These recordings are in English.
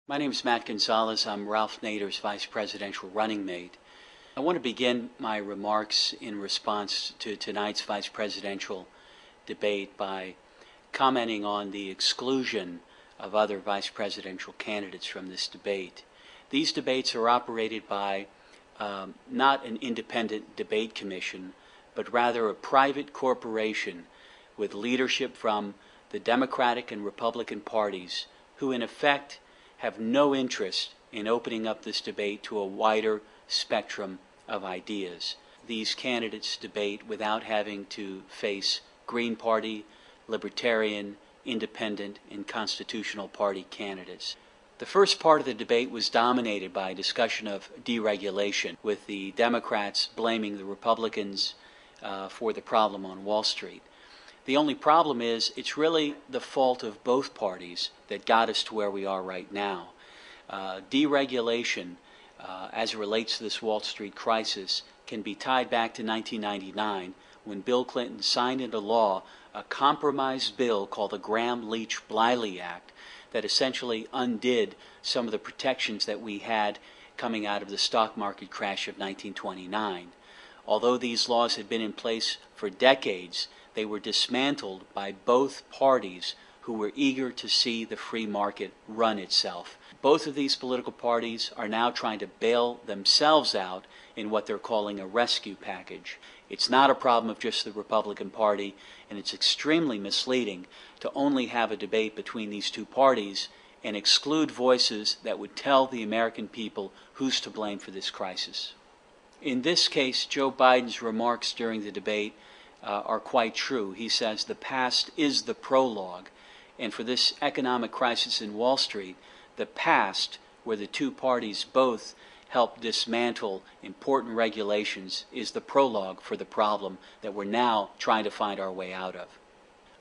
My name is Matt Gonzalez. I'm Ralph Nader's vice presidential running mate. I want to begin my remarks in response to tonight's vice presidential debate by commenting on the exclusion of other vice presidential candidates from this debate. These debates are operated by not an independent debate commission, but rather a private corporation with leadership from the Democratic and Republican parties who in effect have no interest in opening up this debate to a wider spectrum of ideas. These candidates debate without having to face Green Party, Libertarian, Independent, and Constitutional Party candidates. The first part of the debate was dominated by a discussion of deregulation, with the Democrats blaming the Republicans for the problem on Wall Street. The only problem is it's really the fault of both parties that got us to where we are right now. Deregulation, as it relates to this Wall Street crisis, can be tied back to 1999 when Bill Clinton signed into law a compromise bill called the Gramm-Leach-Bliley Act that essentially undid some of the protections that we had coming out of the stock market crash of 1929. Although these laws had been in place for decades, they were dismantled by both parties who were eager to see the free market run itself. Both of these political parties are now trying to bail themselves out in what they're calling a rescue package. It's not a problem of just the Republican Party, and it's extremely misleading to only have a debate between these two parties and exclude voices that would tell the American people who's to blame for this crisis. In this case, Joe Biden's remarks during the debate are quite true. He says the past is the prologue, and for this economic crisis in Wall Street, the past, where the two parties both helped dismantle important regulations, is the prologue for the problem that we're now trying to find our way out of.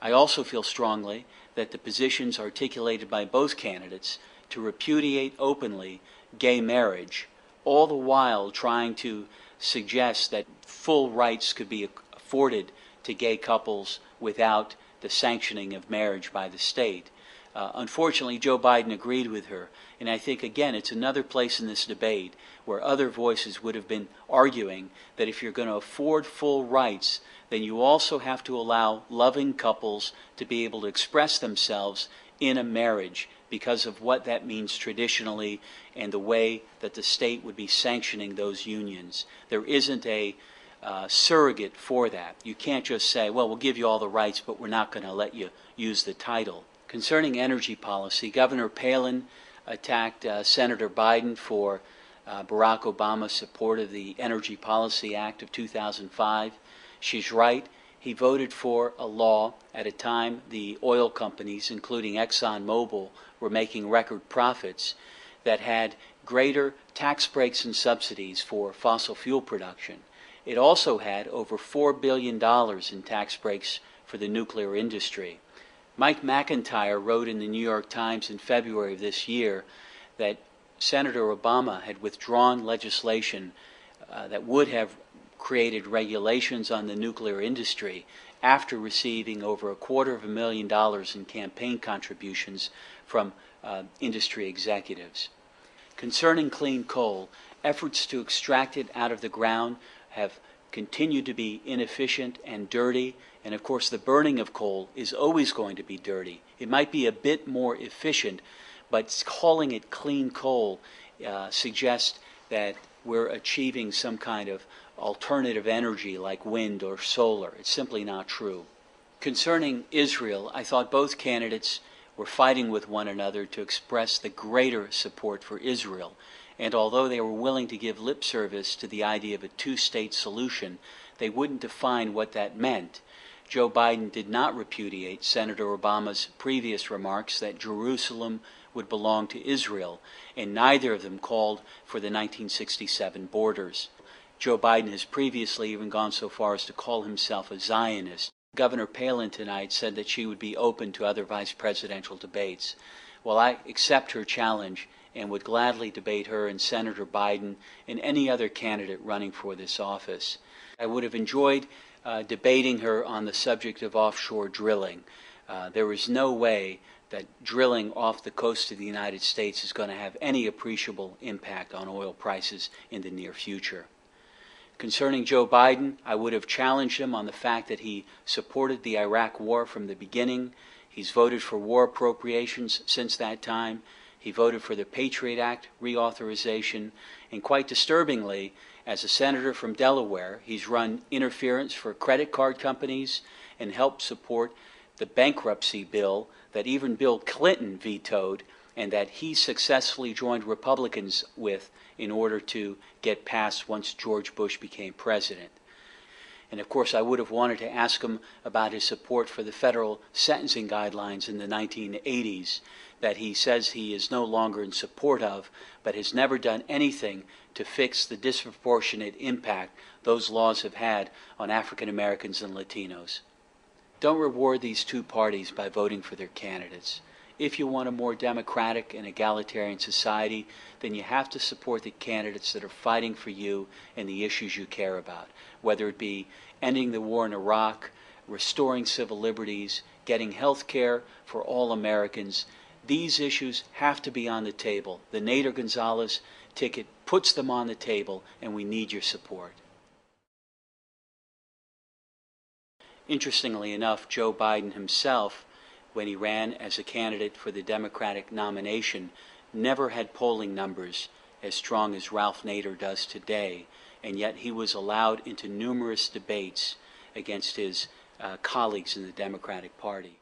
I also feel strongly that the positions articulated by both candidates to repudiate openly gay marriage, all the while trying to suggest that full rights could be afforded to gay couples without the sanctioning of marriage by the state. Unfortunately, Joe Biden agreed with her, and I think, again, it's another place in this debate where other voices would have been arguing that if you're going to afford full rights, then you also have to allow loving couples to be able to express themselves in a marriage because of what that means traditionally and the way that the state would be sanctioning those unions. There isn't a surrogate for that. You can't just say, well, we'll give you all the rights, but we're not going to let you use the title. Concerning energy policy, Governor Palin attacked Senator Biden for Barack Obama's support of the Energy Policy Act of 2005. She's right. He voted for a law at a time the oil companies, including ExxonMobil, were making record profits that had greater tax breaks and subsidies for fossil fuel production. It also had over $4 billion in tax breaks for the nuclear industry. Mike McIntyre wrote in the New York Times in February of this year that Senator Obama had withdrawn legislation that would have created regulations on the nuclear industry after receiving over $250,000 in campaign contributions from industry executives. Concerning clean coal, efforts to extract it out of the ground have continued to be inefficient and dirty, and of course the burning of coal is always going to be dirty. It might be a bit more efficient, but calling it clean coal suggests that we're achieving some kind of alternative energy like wind or solar. It's simply not true. Concerning Israel, I thought both candidates were fighting with one another to express the greater support for Israel. And although they were willing to give lip service to the idea of a two-state solution, they wouldn't define what that meant. Joe Biden did not repudiate Senator Obama's previous remarks that Jerusalem would belong to Israel, and neither of them called for the 1967 borders. Joe Biden has previously even gone so far as to call himself a Zionist. Governor Palin tonight said that she would be open to other vice presidential debates. Well, I accept her challenge and would gladly debate her and Senator Biden and any other candidate running for this office. I would have enjoyed debating her on the subject of offshore drilling. There is no way that drilling off the coast of the United States is going to have any appreciable impact on oil prices in the near future. Concerning Joe Biden, I would have challenged him on the fact that he supported the Iraq war from the beginning. He's voted for war appropriations since that time. He voted for the Patriot Act reauthorization. And quite disturbingly, as a senator from Delaware, he's run interference for credit card companies and helped support the bankruptcy bill that even Bill Clinton vetoed and that he successfully joined Republicans with in order to get passed once George Bush became president. And of course, I would have wanted to ask him about his support for the federal sentencing guidelines in the 1980s that he says he is no longer in support of, but has never done anything to fix the disproportionate impact those laws have had on African Americans and Latinos. Don't reward these two parties by voting for their candidates. If you want a more democratic and egalitarian society, then you have to support the candidates that are fighting for you and the issues you care about, whether it be ending the war in Iraq, restoring civil liberties, getting health care for all Americans. These issues have to be on the table. The Nader-Gonzalez ticket puts them on the table, and we need your support. Interestingly enough, Joe Biden himself, when he ran as a candidate for the Democratic nomination, never had polling numbers as strong as Ralph Nader does today, and yet he was allowed into numerous debates against his colleagues in the Democratic Party.